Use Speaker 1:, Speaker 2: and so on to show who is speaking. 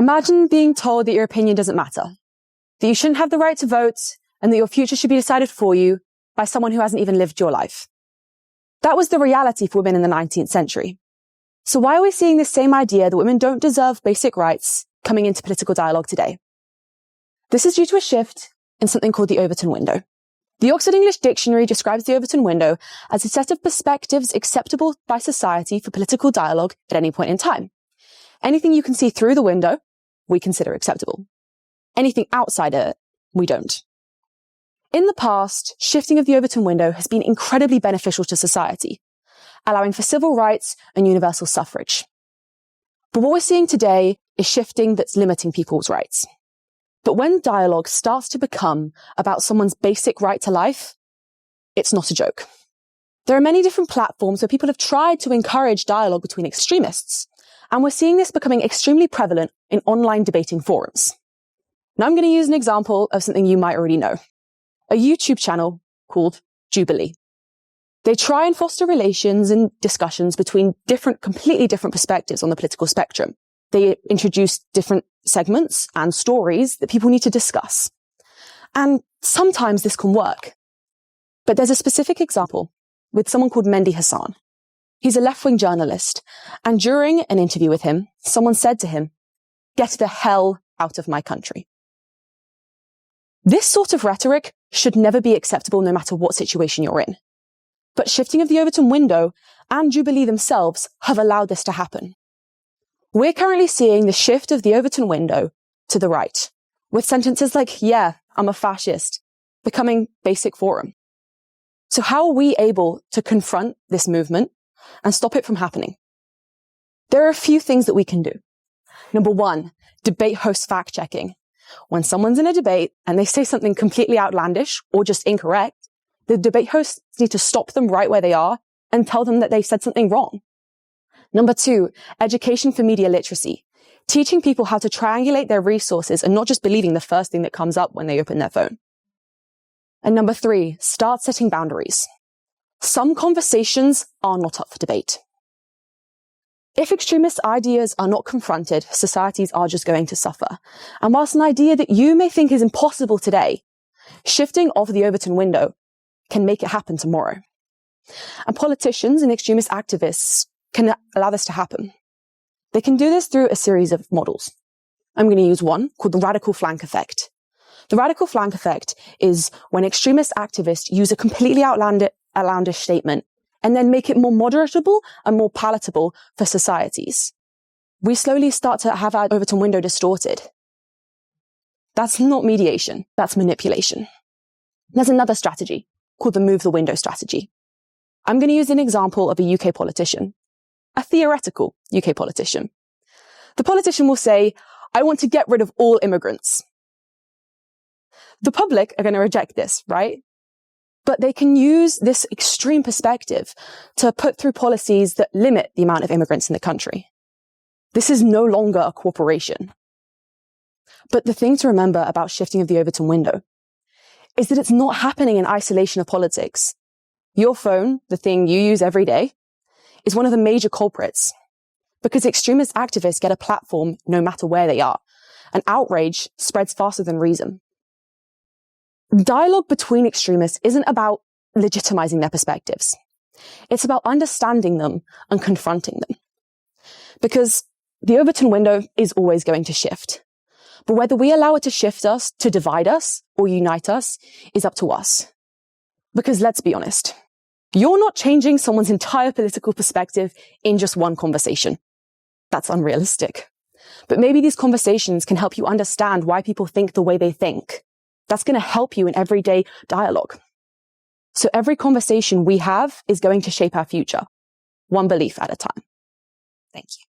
Speaker 1: Imagine being told that your opinion doesn't matter, that you shouldn't have the right to vote, and that your future should be decided for you by someone who hasn't even lived your life. That was the reality for women in the 19th century. So why are we seeing this same idea that women don't deserve basic rights coming into political dialogue today? This is due to a shift in something called the Overton window. The Oxford English Dictionary describes the Overton window as a set of perspectives acceptable by society for political dialogue at any point in time. Anything you can see through the window, we consider acceptable. Anything outside it, we don't. In the past, shifting of the Overton window has been incredibly beneficial to society, allowing for civil rights and universal suffrage. But what we're seeing today is shifting that's limiting people's rights. But when dialogue starts to become about someone's basic right to life, it's not a joke. There are many different platforms where people have tried to encourage dialogue between extremists, and we're seeing this becoming extremely prevalent in online debating forums. Now I'm going to use an example of something you might already know. A YouTube channel called Jubilee. They try and foster relations and discussions between completely different perspectives on the political spectrum. They introduce different segments and stories that people need to discuss. And sometimes this can work. But there's a specific example with someone called Mehdi Hassan. He's a left-wing journalist. And during an interview with him, someone said to him, "Get the hell out of my country." This sort of rhetoric should never be acceptable no matter what situation you're in. But shifting of the Overton window and Jubilee themselves have allowed this to happen. We're currently seeing the shift of the Overton window to the right, with sentences like, "Yeah, I'm a fascist," becoming basic forum. So how are we able to confront this movement and stop it from happening? There are a few things that we can do. Number one, debate host fact-checking. When someone's in a debate and they say something completely outlandish or just incorrect, the debate hosts need to stop them right where they are and tell them that they've said something wrong. Number two, education for media literacy. Teaching people how to triangulate their resources and not just believing the first thing that comes up when they open their phone. And number three, start setting boundaries. Some conversations are not up for debate. If extremist ideas are not confronted, societies are just going to suffer. And whilst an idea that you may think is impossible today, shifting of the Overton window can make it happen tomorrow. And politicians and extremist activists can allow this to happen. They can do this through a series of models. I'm going to use one called the radical flank effect. The radical flank effect is when extremist activists use a completely outlandish statement and then make it more moderatable and more palatable for societies. We slowly start to have our Overton window distorted. That's not mediation, that's manipulation. There's another strategy called the move the window strategy. I'm going to use an example of a UK politician, a theoretical UK politician. The politician will say, "I want to get rid of all immigrants." The public are going to reject this, right? But they can use this extreme perspective to put through policies that limit the amount of immigrants in the country. This is no longer a cooperation. But the thing to remember about shifting of the Overton window is that it's not happening in isolation of politics. Your phone, the thing you use every day, is one of the major culprits because extremist activists get a platform no matter where they are, and outrage spreads faster than reason. Dialogue between extremists isn't about legitimizing their perspectives. It's about understanding them and confronting them. Because the Overton window is always going to shift. But whether we allow it to shift us, to divide us, or unite us is up to us. Because let's be honest, you're not changing someone's entire political perspective in just one conversation. That's unrealistic. But maybe these conversations can help you understand why people think the way they think. That's going to help you in everyday dialogue. So every conversation we have is going to shape our future, one belief at a time. Thank you.